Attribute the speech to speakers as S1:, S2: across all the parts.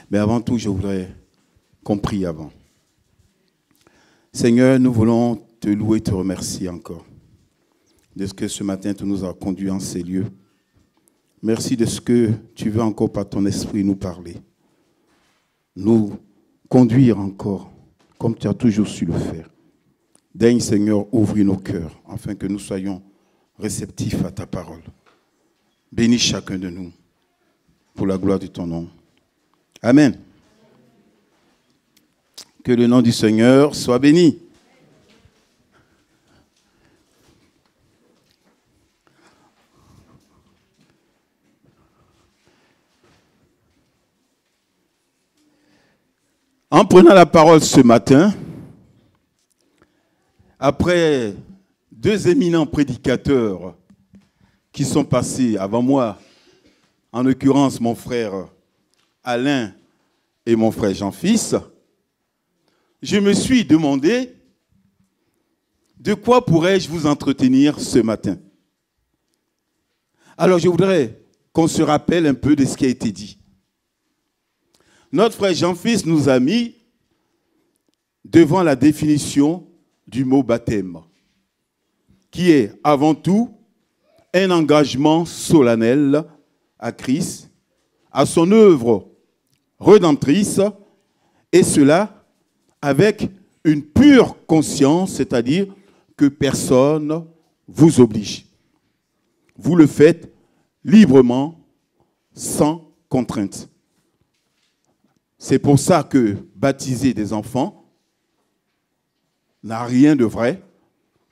S1: Mais avant tout, je voudrais qu'on prie avant. Seigneur, nous voulons te louer, te remercier encore de ce que ce matin tu nous as conduits en ces lieux. Merci de ce que tu veux encore par ton esprit nous parler. Nous conduire encore comme tu as toujours su le faire. Daigne, Seigneur, ouvrir nos cœurs afin que nous soyons réceptifs à ta parole. Bénis chacun de nous pour la gloire de ton nom. Amen. Que le nom du Seigneur soit béni. En prenant la parole ce matin, après deux éminents prédicateurs qui sont passés avant moi, en l'occurrence mon frère Alain et mon frère Jean-Fils, je me suis demandé de quoi pourrais-je vous entretenir ce matin. Alors je voudrais qu'on se rappelle un peu de ce qui a été dit. Notre frère Jean-Fils nous a mis devant la définition du mot baptême, qui est avant tout un engagement solennel à Christ, à son œuvre rédemptrice, et cela avec une pure conscience, c'est-à-dire que personne vous oblige. Vous le faites librement, sans contrainte. C'est pour ça que baptiser des enfants n'a rien de vrai,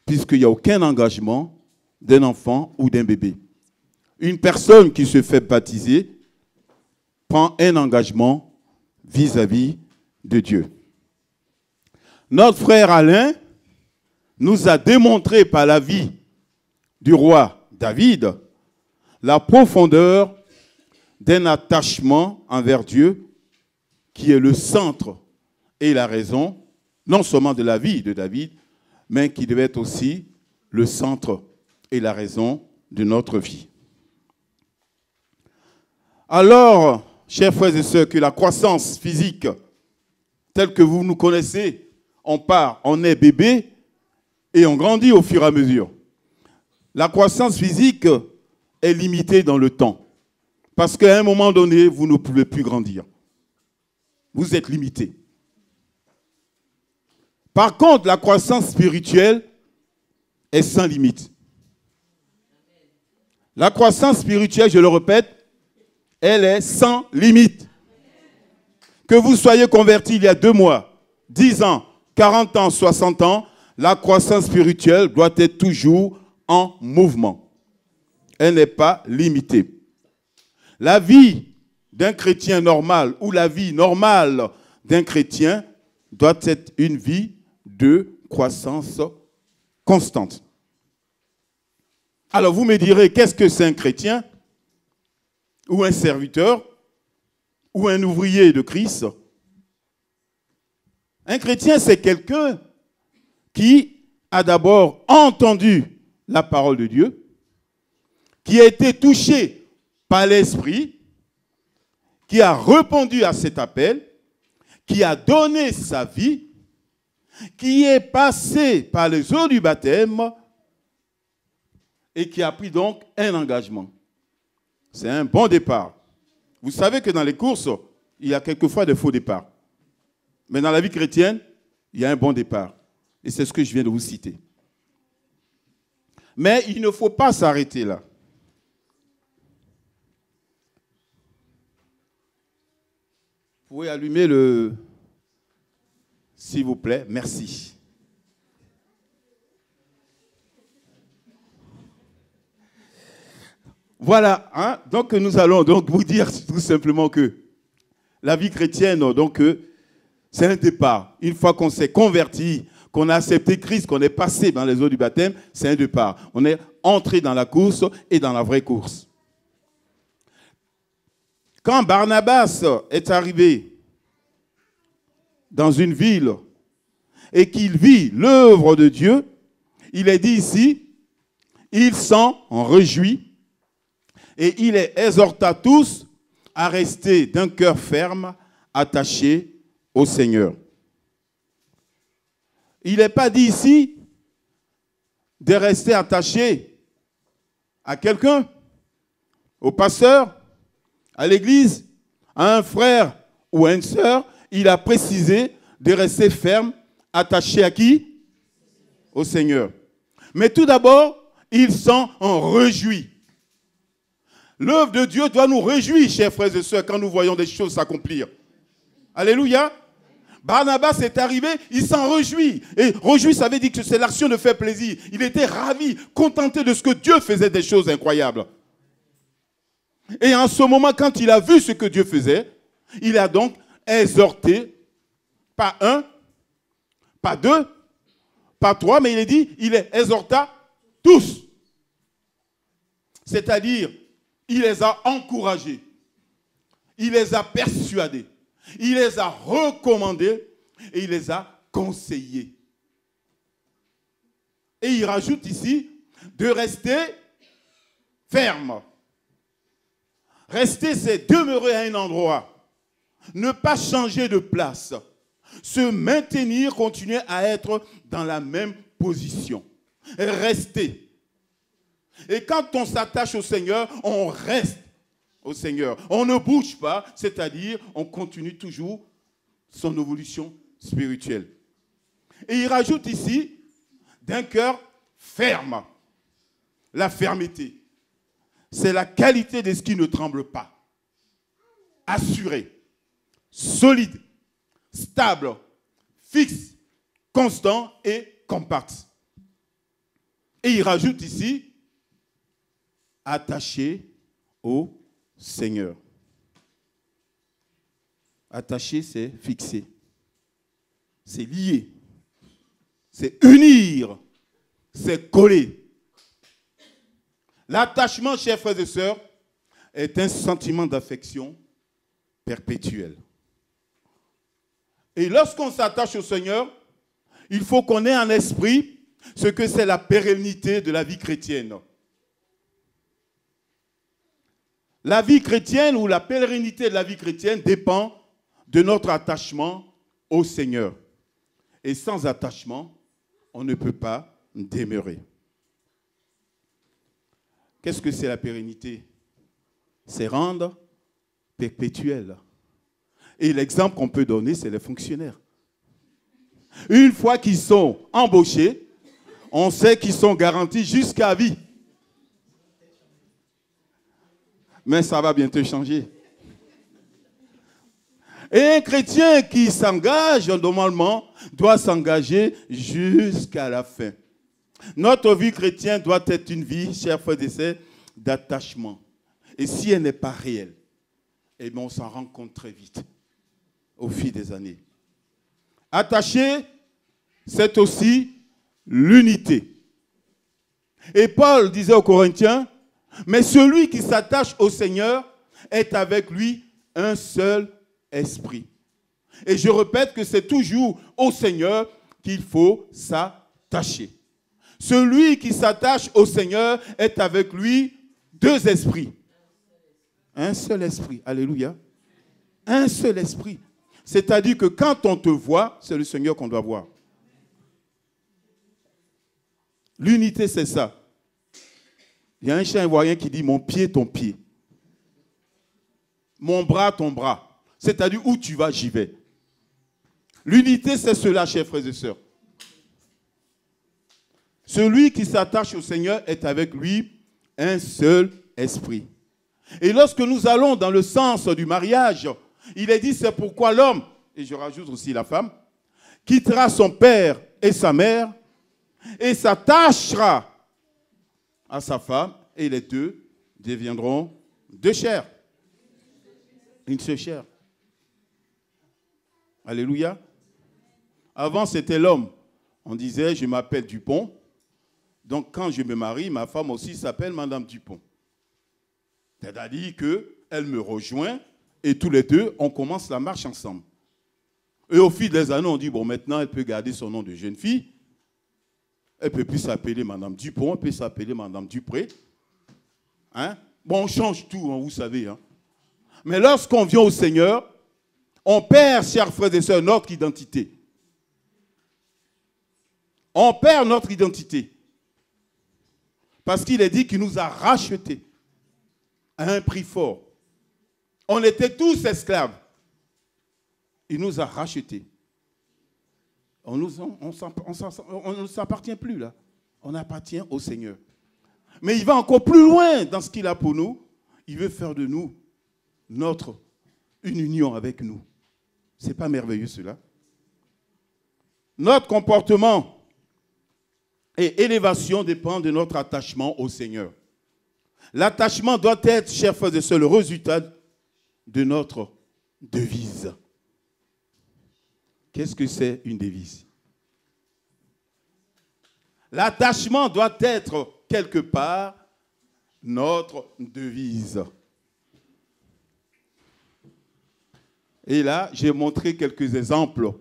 S1: puisqu'il n'y a aucun engagement d'un enfant ou d'un bébé. Une personne qui se fait baptiser prend un engagement vis-à-vis de Dieu. Notre frère Alain nous a démontré par la vie du roi David la profondeur d'un attachement envers Dieu qui est le centre et la raison, non seulement de la vie de David, mais qui devait être aussi le centre et la raison de notre vie. Alors, chers frères et sœurs, que la croissance physique, telle que vous nous connaissez, on part, on est bébé et on grandit au fur et à mesure. La croissance physique est limitée dans le temps, parce qu'à un moment donné, vous ne pouvez plus grandir. Vous êtes limité. Par contre, la croissance spirituelle est sans limite. La croissance spirituelle, je le répète, elle est sans limite. Que vous soyez converti il y a 2 mois, 10 ans, 40 ans, 60 ans, la croissance spirituelle doit être toujours en mouvement. Elle n'est pas limitée. La vie d'un chrétien normal ou la vie normale d'un chrétien doit être une vie de croissance constante. Alors vous me direz, qu'est-ce que c'est un chrétien ou un serviteur ou un ouvrier de Christ? Un chrétien, c'est quelqu'un qui a d'abord entendu la parole de Dieu, qui a été touché par l'Esprit, qui a répondu à cet appel, qui a donné sa vie, qui est passé par les eaux du baptême et qui a pris donc un engagement. C'est un bon départ. Vous savez que dans les courses, il y a quelquefois des faux départs. Mais dans la vie chrétienne, il y a un bon départ. Et c'est ce que je viens de vous citer. Mais il ne faut pas s'arrêter là. Vous pouvez allumer le... S'il vous plaît, merci. Voilà, hein? Donc nous allons donc vous dire tout simplement que la vie chrétienne, donc, c'est un départ. Une fois qu'on s'est converti, qu'on a accepté Christ, qu'on est passé dans les eaux du baptême, c'est un départ. On est entré dans la course et dans la vraie course. Quand Barnabas est arrivé dans une ville et qu'il vit l'œuvre de Dieu, il est dit ici, il s'en réjouit et il exhorta tous à rester d'un cœur ferme attachés au Seigneur. Il n'est pas dit ici de rester attaché à quelqu'un, au pasteur, à l'église, à un frère ou à une sœur. Il a précisé de rester ferme, attaché à qui? Au Seigneur. Mais tout d'abord, il s'en réjouit. L'œuvre de Dieu doit nous réjouir, chers frères et sœurs, quand nous voyons des choses s'accomplir. Alléluia. Barnabas est arrivé, il s'en réjouit. Et réjouir, ça veut dire que c'est l'action de faire plaisir. Il était ravi, contenté de ce que Dieu faisait, des choses incroyables. Et en ce moment, quand il a vu ce que Dieu faisait, il a donc exhorté, pas un, pas deux, pas trois, mais il a dit, il exhorta tous. C'est-à-dire, il les a encouragés, il les a persuadés, il les a recommandés et il les a conseillés. Et il rajoute ici de rester ferme. Rester, c'est demeurer à un endroit. Ne pas changer de place. Se maintenir, continuer à être dans la même position. Rester. Et quand on s'attache au Seigneur, on reste au Seigneur. On ne bouge pas, c'est-à-dire on continue toujours son évolution spirituelle. Et il rajoute ici d'un cœur ferme. La fermeté, c'est la qualité de ce qui ne tremble pas. Assuré, solide, stable, fixe, constant et compact. Et il rajoute ici, attaché au Seigneur. Attaché, c'est fixé. C'est lié. C'est unir. C'est coller. L'attachement, chers frères et sœurs, est un sentiment d'affection perpétuel. Et lorsqu'on s'attache au Seigneur, il faut qu'on ait en esprit ce que c'est la pérennité de la vie chrétienne. La vie chrétienne ou la pérennité de la vie chrétienne dépend de notre attachement au Seigneur. Et sans attachement, on ne peut pas demeurer. Qu'est-ce que c'est la pérennité? C'est rendre perpétuel. Et l'exemple qu'on peut donner, c'est les fonctionnaires. Une fois qu'ils sont embauchés, on sait qu'ils sont garantis jusqu'à vie. Mais ça va bientôt changer. Et un chrétien qui s'engage, normalement, doit s'engager jusqu'à la fin. Notre vie chrétienne doit être une vie, chers frères et sœurs, d'attachement. Et si elle n'est pas réelle, eh bien on s'en rend compte très vite, au fil des années. Attaché, c'est aussi l'unité. Et Paul disait aux Corinthiens, mais celui qui s'attache au Seigneur est avec lui un seul esprit. Et je répète que c'est toujours au Seigneur qu'il faut s'attacher. Celui qui s'attache au Seigneur est avec lui deux esprits. Un seul esprit. Alléluia. Un seul esprit. C'est-à-dire que quand on te voit, c'est le Seigneur qu'on doit voir. L'unité, c'est ça. Il y a un chant ivoirien qui dit « mon pied, ton pied. Mon bras, ton bras. » C'est-à-dire où tu vas, j'y vais. L'unité, c'est cela, chers frères et sœurs. Celui qui s'attache au Seigneur est avec lui un seul esprit. Et lorsque nous allons dans le sens du mariage, il est dit, c'est pourquoi l'homme, et je rajoute aussi la femme, quittera son père et sa mère et s'attachera à sa femme et les deux deviendront deux chairs. Une seule chair. Alléluia. Avant, c'était l'homme. On disait, je m'appelle Dupont. Donc, quand je me marie, ma femme aussi s'appelle Madame Dupont. C'est-à-dire qu'elle me rejoint et tous les deux, on commence la marche ensemble. Et au fil des années, on dit, bon, maintenant, elle peut garder son nom de jeune fille. Elle ne peut plus s'appeler Madame Dupont, elle peut s'appeler Madame Dupré. Hein? Bon, on change tout, hein, vous savez. Hein. Mais lorsqu'on vient au Seigneur, On perd, chers frères et sœurs, notre identité. On perd notre identité. Parce qu'il est dit qu'il nous a rachetés à un prix fort. On était tous esclaves. Il nous a rachetés. On ne s'appartient plus là. On appartient au Seigneur. Mais il va encore plus loin dans ce qu'il a pour nous. Il veut faire de nous une union avec nous. C'est pas merveilleux cela? Notre comportement et élévation dépend de notre attachement au Seigneur. L'attachement doit être, chers frères et sœurs, le résultat de notre devise. Qu'est-ce que c'est une devise? L'attachement doit être quelque part notre devise. Et là, j'ai montré quelques exemples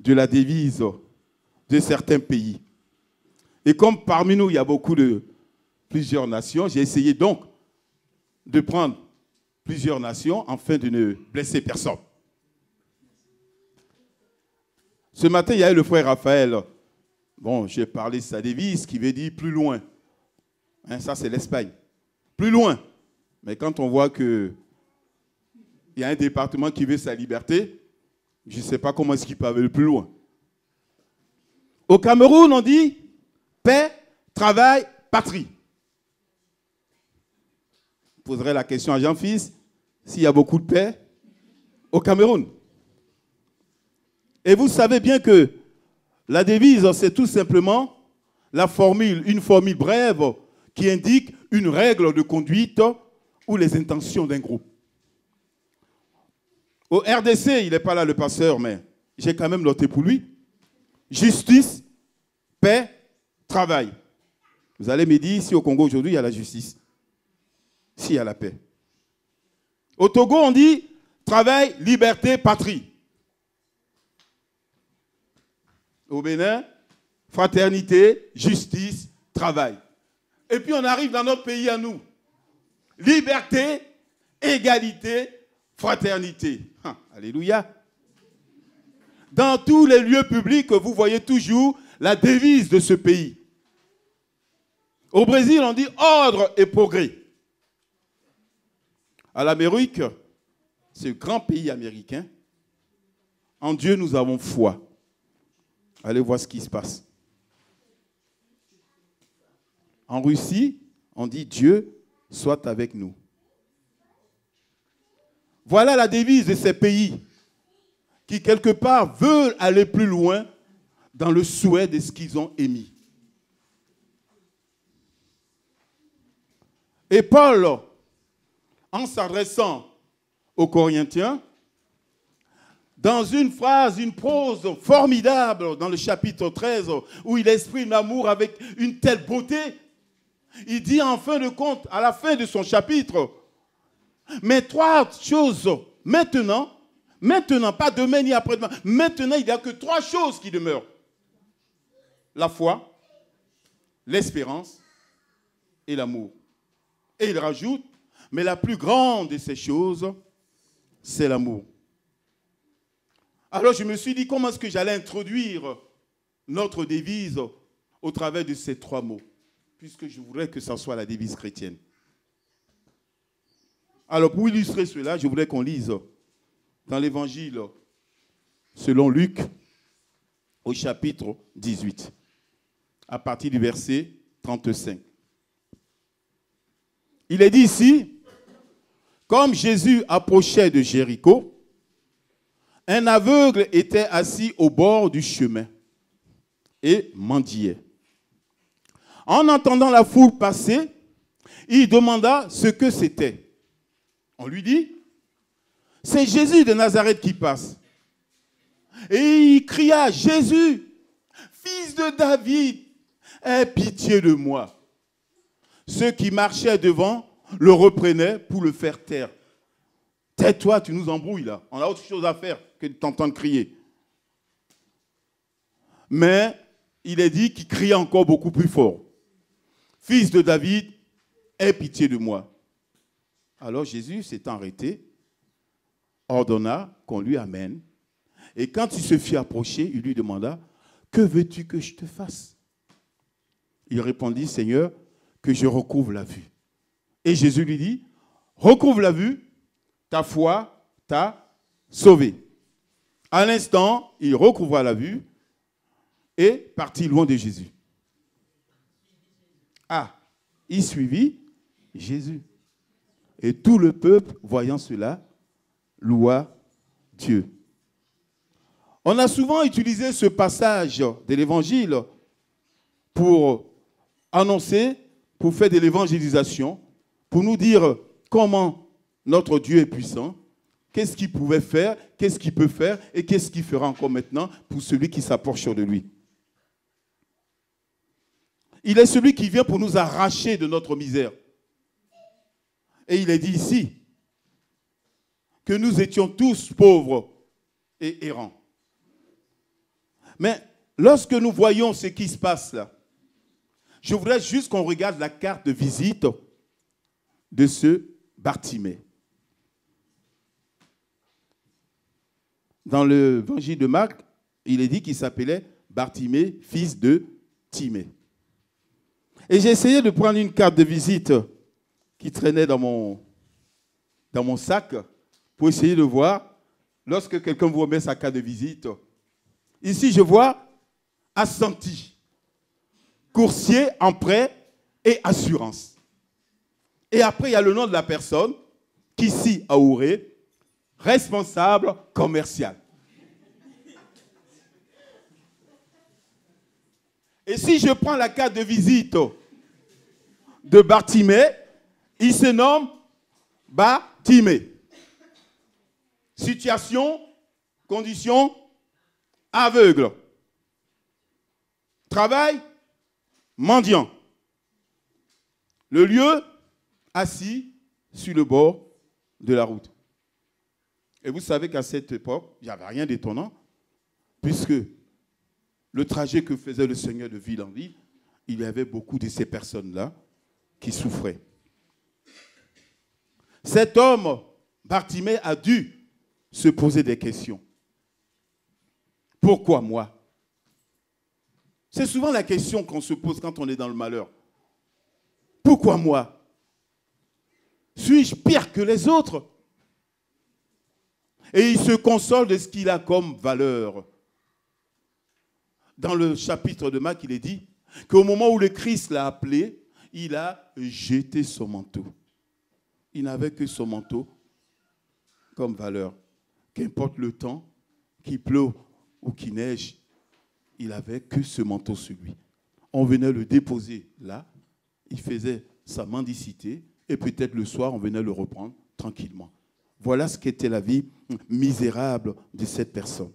S1: de la devise de certains pays. Et comme parmi nous, il y a plusieurs nations, j'ai essayé donc de prendre plusieurs nations afin de ne blesser personne. Ce matin, il y a eu le frère Raphaël. Bon, j'ai parlé de sa devise qui veut dire plus loin. Hein, ça, c'est l'Espagne. Plus loin. Mais quand on voit qu'il y a un département qui veut sa liberté, je ne sais pas comment est-ce qu'il peut aller plus loin. Au Cameroun, on dit paix, travail, patrie. Je poserai la question à Jean-Fils s'il y a beaucoup de paix au Cameroun. Et vous savez bien que la devise, c'est tout simplement une formule brève qui indique une règle de conduite ou les intentions d'un groupe. Au RDC, il n'est pas là le pasteur, mais j'ai quand même noté pour lui. Justice, paix, travail. Vous allez me dire, si au Congo aujourd'hui, il y a la justice. Si, il y a la paix. Au Togo, on dit travail, liberté, patrie. Au Bénin, fraternité, justice, travail. Et puis on arrive dans notre pays à nous. Liberté, égalité, fraternité. Alléluia. Dans tous les lieux publics, vous voyez toujours la devise de ce pays. Au Brésil, on dit ordre et progrès. À l'Amérique, ce grand pays américain, en Dieu nous avons foi. Allez voir ce qui se passe. En Russie, on dit Dieu soit avec nous. Voilà la devise de ces pays qui, quelque part, veulent aller plus loin dans le souhait de ce qu'ils ont émis. Et Paul, en s'adressant aux Corinthiens, dans une phrase, une prose formidable dans le chapitre 13, où il exprime l'amour avec une telle beauté, il dit en fin de compte, à la fin de son chapitre, mais trois choses, maintenant, pas demain ni après-demain, maintenant il n'y a que trois choses qui demeurent. La foi, l'espérance et l'amour. Et il rajoute, mais la plus grande de ces choses, c'est l'amour. Alors je me suis dit, comment est-ce que j'allais introduire notre devise au travers de ces trois mots, puisque je voudrais que ça soit la devise chrétienne. Alors pour illustrer cela, je voudrais qu'on lise dans l'évangile selon Luc, au chapitre 18, à partir du verset 35. Il est dit ici, comme Jésus approchait de Jéricho, un aveugle était assis au bord du chemin et mendiait. En entendant la foule passer, il demanda ce que c'était. On lui dit, c'est Jésus de Nazareth qui passe. Et il cria, Jésus, fils de David, aie pitié de moi. Ceux qui marchaient devant le reprenaient pour le faire taire. Tais-toi, tu nous embrouilles là. On a autre chose à faire que de t'entendre crier. Mais il est dit qu'il criait encore beaucoup plus fort. Fils de David, aie pitié de moi. Alors Jésus s'est arrêté ordonna qu'on lui amène. Et quand il se fit approcher, il lui demanda, « Que veux-tu que je te fasse ?» Il répondit, « Seigneur, que je recouvre la vue. » Et Jésus lui dit, « Recouvre la vue, ta foi t'a sauvé. » À l'instant, il recouvra la vue et partit loin de Jésus. Ah, il suivit Jésus. Et tout le peuple, voyant cela, loua Dieu. On a souvent utilisé ce passage de l'Évangile pour annoncer, pour faire de l'évangélisation, pour nous dire comment notre Dieu est puissant, qu'est-ce qu'il pouvait faire, qu'est-ce qu'il peut faire et qu'est-ce qu'il fera encore maintenant pour celui qui s'approche de lui. Il est celui qui vient pour nous arracher de notre misère. Et il est dit ici que nous étions tous pauvres et errants. Mais lorsque nous voyons ce qui se passe là, je voudrais juste qu'on regarde la carte de visite de ce Bartimée. Dans l'évangile de Marc, il est dit qu'il s'appelait Bartimée, fils de Timée. Et j'ai essayé de prendre une carte de visite qui traînait dans mon sac pour essayer de voir, lorsque quelqu'un vous remet sa carte de visite, ici je vois assenti, coursier en prêt et assurance. Et après il y a le nom de la personne, Kissi Aouré, responsable commercial. Et si je prends la carte de visite de Bartimée, il se nomme Bartimée. Situation, condition, aveugle. Travail, mendiant. Le lieu, assis sur le bord de la route. Et vous savez qu'à cette époque, il n'y avait rien d'étonnant, puisque le trajet que faisait le Seigneur de ville en ville, il y avait beaucoup de ces personnes-là qui souffraient. Cet homme, Bartimée, a dû se poser des questions. Pourquoi moi? C'est souvent la question qu'on se pose quand on est dans le malheur. Pourquoi moi? Suis-je pire que les autres? Et il se console de ce qu'il a comme valeur. Dans le chapitre de Marc, il est dit qu'au moment où le Christ l'a appelé, il a jeté son manteau. Il n'avait que son manteau comme valeur. Qu'importe le temps, qu'il pleuve ou qu'il neige, il n'avait que ce manteau sur lui. On venait le déposer là, il faisait sa mendicité, et peut-être le soir, on venait le reprendre tranquillement. Voilà ce qu'était la vie misérable de cette personne.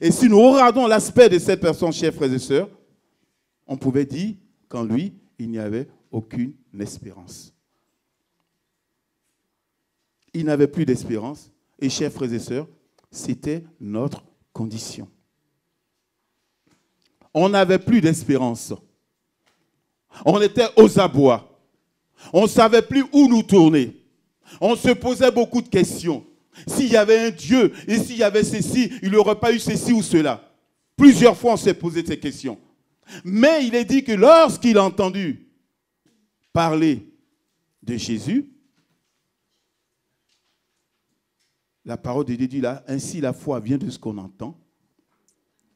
S1: Et si nous regardons l'aspect de cette personne, chers frères et sœurs, on pouvait dire qu'en lui, il n'y avait aucune espérance. Il n'avait plus d'espérance. Et chers frères et sœurs, c'était notre condition. On n'avait plus d'espérance. On était aux abois. On ne savait plus où nous tourner. On se posait beaucoup de questions. S'il y avait un Dieu et s'il y avait ceci, il n'aurait pas eu ceci ou cela. Plusieurs fois, on s'est posé ces questions. Mais il est dit que lorsqu'il a entendu parler de Jésus, la parole de Dieu dit là, ainsi la foi vient de ce qu'on entend,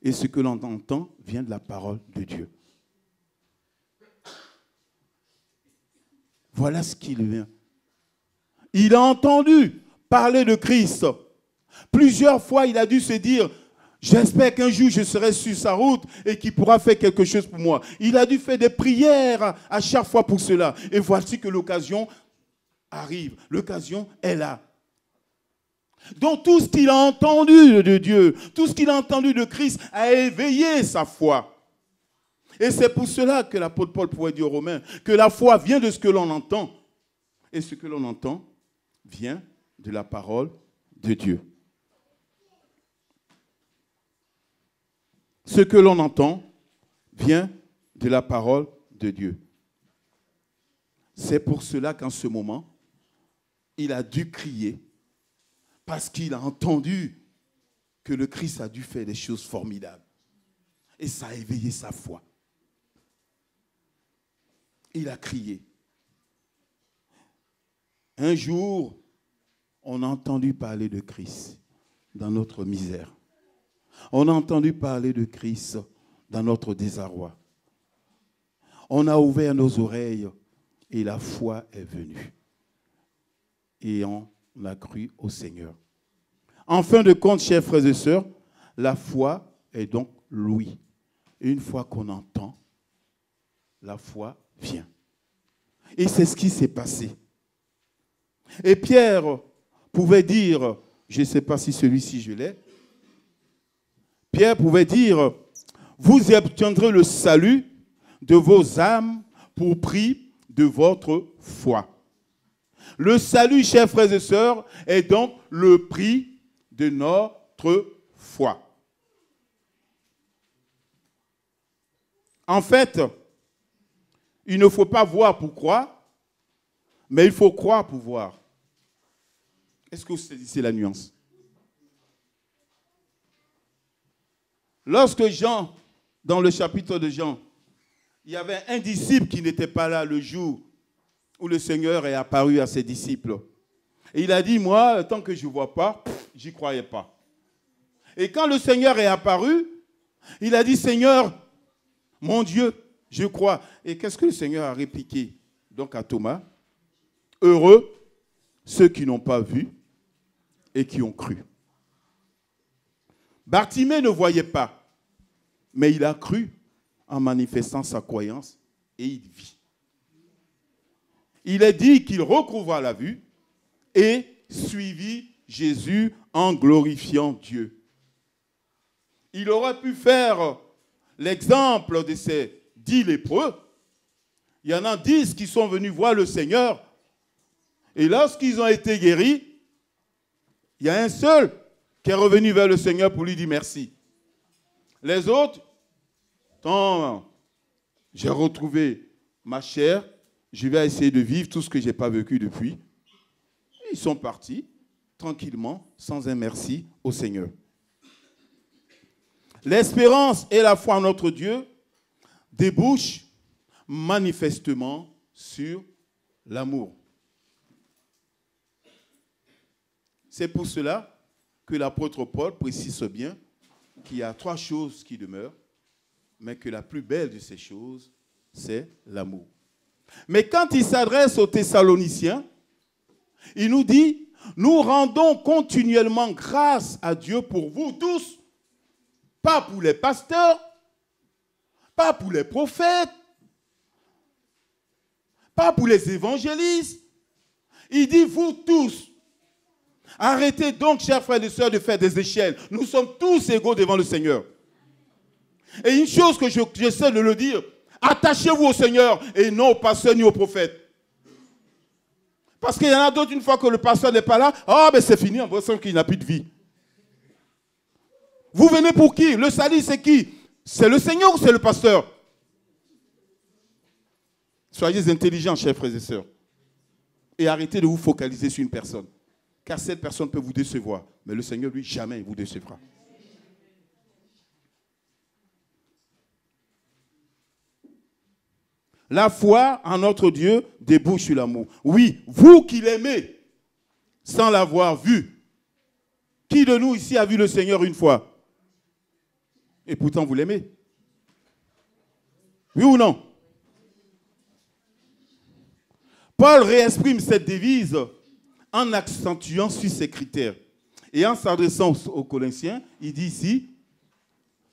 S1: et ce que l'on entend vient de la parole de Dieu. Voilà ce qu'il vient. Il a entendu parler de Christ. Plusieurs fois, il a dû se dire, j'espère qu'un jour je serai sur sa route et qu'il pourra faire quelque chose pour moi. Il a dû faire des prières à chaque fois pour cela. Et voici que l'occasion arrive. L'occasion est là. Donc tout ce qu'il a entendu de Dieu, tout ce qu'il a entendu de Christ a éveillé sa foi. Et c'est pour cela que l'apôtre Paul pourrait dire aux Romains que la foi vient de ce que l'on entend. Et ce que l'on entend vient de la parole de Dieu. Ce que l'on entend vient de la parole de Dieu. C'est pour cela qu'en ce moment, il a dû crier, Parce qu'il a entendu que le Christ a dû faire des choses formidables. Et ça a éveillé sa foi. Il a crié. Un jour, on a entendu parler de Christ dans notre misère. On a entendu parler de Christ dans notre désarroi. On a ouvert nos oreilles et la foi est venue. Et on a cru au Seigneur. En fin de compte, chers frères et sœurs, la foi est donc l'ouïe. Et une fois qu'on entend, la foi vient. Et c'est ce qui s'est passé. Et Pierre pouvait dire, je ne sais pas si celui-ci je l'ai, Pierre pouvait dire, vous y obtiendrez le salut de vos âmes pour prix de votre foi. Le salut, chers frères et sœurs, est donc le prix de notre foi. En fait, il ne faut pas voir pour croire, mais il faut croire pour voir. Est-ce que vous saisissez la nuance? Lorsque Jean, dans le chapitre de Jean, il y avait un disciple qui n'était pas là le jour où le Seigneur est apparu à ses disciples. Et il a dit, moi, tant que je ne vois pas, j'y croyais pas. Et quand le Seigneur est apparu, il a dit, Seigneur, mon Dieu, je crois. Et qu'est-ce que le Seigneur a répliqué donc à Thomas? Heureux ceux qui n'ont pas vu et qui ont cru. Bartimée ne voyait pas, mais il a cru en manifestant sa croyance et il vit. Il est dit qu'il recouvra la vue et suivit Jésus en glorifiant Dieu. Il aurait pu faire l'exemple de ces 10 lépreux. Il y en a 10 qui sont venus voir le Seigneur. Et lorsqu'ils ont été guéris, il y a un seul qui est revenu vers le Seigneur pour lui dire merci. Les autres, tant j'ai retrouvé ma chair, je vais essayer de vivre tout ce que je n'ai pas vécu depuis. Ils sont partis tranquillement, sans un merci au Seigneur. L'espérance et la foi en notre Dieu débouchent manifestement sur l'amour. C'est pour cela que l'apôtre Paul précise bien qu'il y a 3 choses qui demeurent, mais que la plus belle de ces choses, c'est l'amour. Mais quand il s'adresse aux Thessaloniciens, il nous dit, nous rendons continuellement grâce à Dieu pour vous tous, pas pour les pasteurs, pas pour les prophètes, pas pour les évangélistes. Il dit, vous tous. Arrêtez donc, chers frères et sœurs, de faire des échelles. Nous sommes tous égaux devant le Seigneur. Et une chose que j'essaie de le dire, attachez-vous au Seigneur et non au pasteur ni au prophète. Parce qu'il y en a d'autres, une fois que le pasteur n'est pas là, ben c'est fini, on ressent qu'il n'a plus de vie. Vous venez pour qui? Le salut, c'est qui? C'est le Seigneur ou c'est le pasteur? Soyez intelligents, chers frères et sœurs. Et arrêtez de vous focaliser sur une personne. Car cette personne peut vous décevoir. Mais le Seigneur, lui, jamais vous décevra. La foi en notre Dieu débouche sur l'amour. Oui, vous qui l'aimez, sans l'avoir vu. Qui de nous ici a vu le Seigneur une fois? Et pourtant vous l'aimez. Oui ou non? Paul réexprime cette devise en accentuant sur ces critères. Et en s'adressant aux Corinthiens, il dit ici,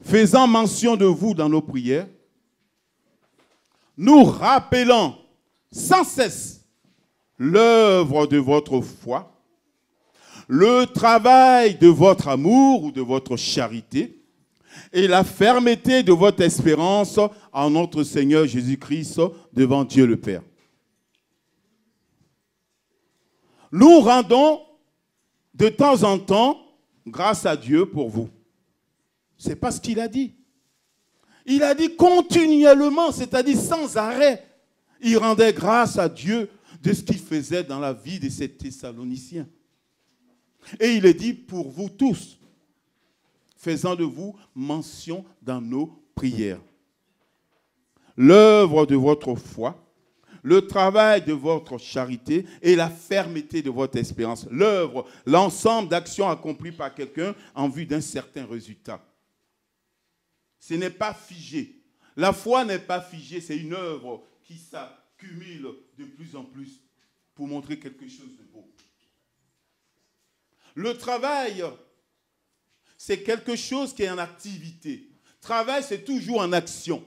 S1: faisant mention de vous dans nos prières, nous rappelant sans cesse l'œuvre de votre foi, le travail de votre amour ou de votre charité et la fermeté de votre espérance en notre Seigneur Jésus-Christ devant Dieu le Père. Nous rendons de temps en temps grâce à Dieu pour vous. Ce n'est pas ce qu'il a dit. Il a dit continuellement, c'est-à-dire sans arrêt. Il rendait grâce à Dieu de ce qu'il faisait dans la vie de ces Thessaloniciens. Et il est dit pour vous tous, faisant de vous mention dans nos prières. L'œuvre de votre foi, le travail de votre charité et la fermeté de votre espérance. L'œuvre, l'ensemble d'actions accomplies par quelqu'un en vue d'un certain résultat. Ce n'est pas figé. La foi n'est pas figée, c'est une œuvre qui s'accumule de plus en plus pour montrer quelque chose de beau. Le travail, c'est quelque chose qui est en activité. Travail, c'est toujours en action.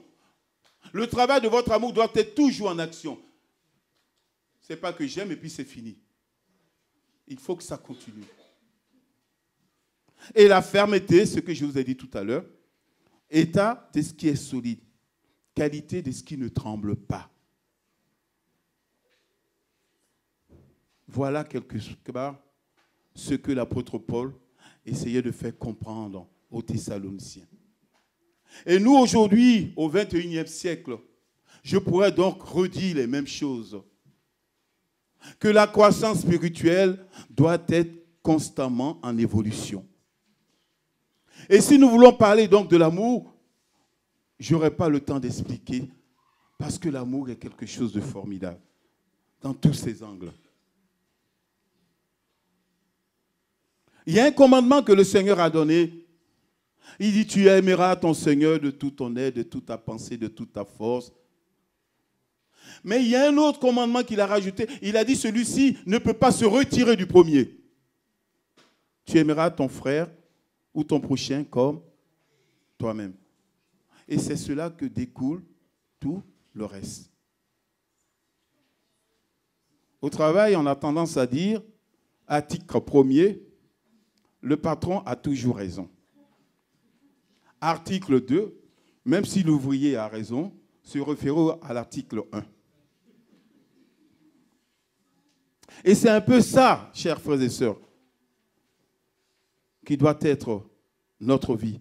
S1: Le travail de votre amour doit être toujours en action. Ce n'est pas que j'aime et puis c'est fini. Il faut que ça continue. Et la fermeté, ce que je vous ai dit tout à l'heure, état de ce qui est solide, qualité de ce qui ne tremble pas. Voilà quelque part ce que l'apôtre Paul essayait de faire comprendre aux Thessaloniciens. Et nous, aujourd'hui, au XXIe siècle, je pourrais donc redire les mêmes choses. Que la croissance spirituelle doit être constamment en évolution. Et si nous voulons parler donc de l'amour, je n'aurai pas le temps d'expliquer, parce que l'amour est quelque chose de formidable, dans tous ses angles. Il y a un commandement que le Seigneur a donné. Il dit, tu aimeras ton Seigneur de tout ton être, de toute ta pensée, de toute ta force. Mais il y a un autre commandement qu'il a rajouté. Il a dit, celui-ci ne peut pas se retirer du premier. Tu aimeras ton frère ou ton prochain comme toi-même. Et c'est cela que découle tout le reste. Au travail, on a tendance à dire, à titre premier, le patron a toujours raison. Article 2, même si l'ouvrier a raison, se réfère à l'article 1. Et c'est un peu ça, chers frères et sœurs, qui doit être notre vie.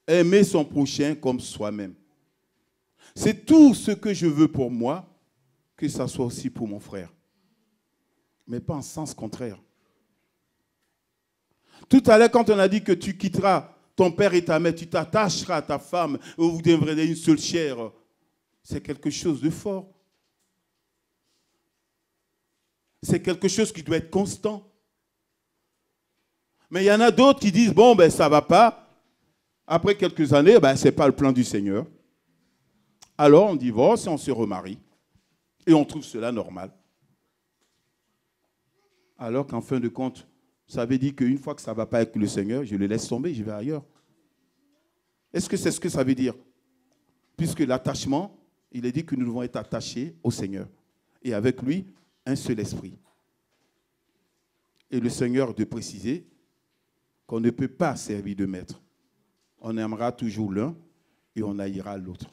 S1: Aimer son prochain comme soi-même. C'est tout ce que je veux pour moi, que ça soit aussi pour mon frère. Mais pas en sens contraire. Tout à l'heure, quand on a dit que tu quitteras ton père et ta mère, tu t'attacheras à ta femme, ou vous deviendrez une seule chair, c'est quelque chose de fort. C'est quelque chose qui doit être constant. Mais il y en a d'autres qui disent, bon, ben ça ne va pas. Après quelques années, ben, ce n'est pas le plan du Seigneur. Alors on divorce et on se remarie. Et on trouve cela normal. Alors qu'en fin de compte, ça veut dire qu'une fois que ça ne va pas avec le Seigneur, je le laisse tomber, je vais ailleurs. Est-ce que c'est ce que ça veut dire? Puisque l'attachement, il est dit que nous devons être attachés au Seigneur. Et avec lui, un seul esprit. Et le Seigneur de préciser qu'on ne peut pas servir de maître. On aimera toujours l'un et on haïra l'autre.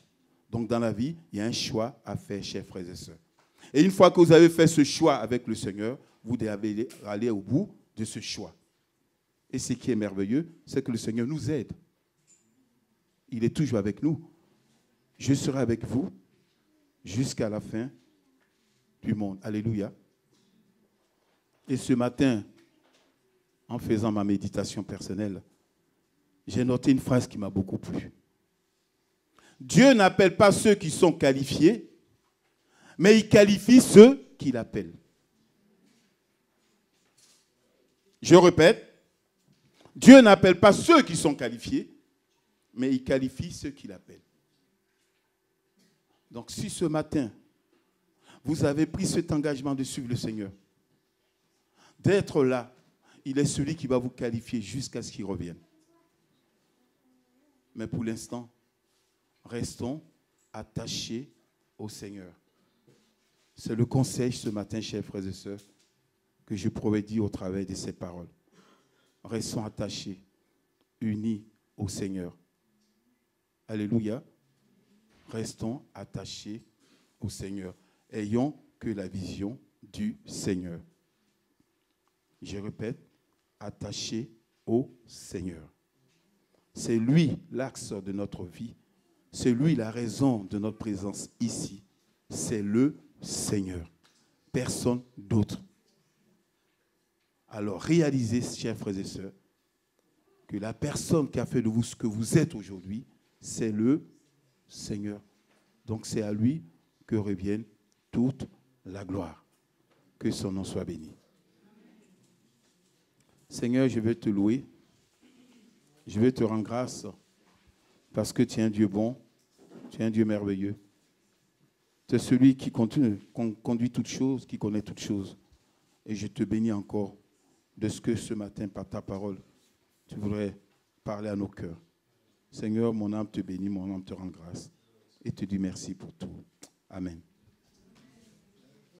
S1: Donc dans la vie, il y a un choix à faire, chers frères et sœurs. Et une fois que vous avez fait ce choix avec le Seigneur, vous devez aller au bout de ce choix. Et ce qui est merveilleux, c'est que le Seigneur nous aide. Il est toujours avec nous. Je serai avec vous jusqu'à la fin du monde. Alléluia. Et ce matin, en faisant ma méditation personnelle, j'ai noté une phrase qui m'a beaucoup plu. Dieu n'appelle pas ceux qui sont qualifiés, mais il qualifie ceux qu'il appelle. Je répète, Dieu n'appelle pas ceux qui sont qualifiés, mais il qualifie ceux qu'il appelle. Donc si ce matin, vous avez pris cet engagement de suivre le Seigneur, d'être là, il est celui qui va vous qualifier jusqu'à ce qu'il revienne. Mais pour l'instant, restons attachés au Seigneur. C'est le conseil ce matin, chers frères et sœurs, que je pourrais dire au travers de ces paroles. Restons attachés, unis au Seigneur. Alléluia. Restons attachés au Seigneur. Ayons que la vision du Seigneur. Je répète, attachés au Seigneur. C'est lui l'axe de notre vie. C'est lui la raison de notre présence ici. C'est le Seigneur. Personne d'autre. Alors réalisez, chers frères et sœurs, que la personne qui a fait de vous ce que vous êtes aujourd'hui, c'est le Seigneur. Donc c'est à lui que revienne toute la gloire. Que son nom soit béni. Seigneur, je veux te louer. Je veux te rendre grâce parce que tu es un Dieu bon, tu es un Dieu merveilleux. Tu es celui qui conduit toutes choses, qui connaît toutes choses. Et je te bénis encore de ce que ce matin, par ta parole, tu voudrais parler à nos cœurs. Seigneur, mon âme te bénit, mon âme te rend grâce et te dit merci pour tout. Amen.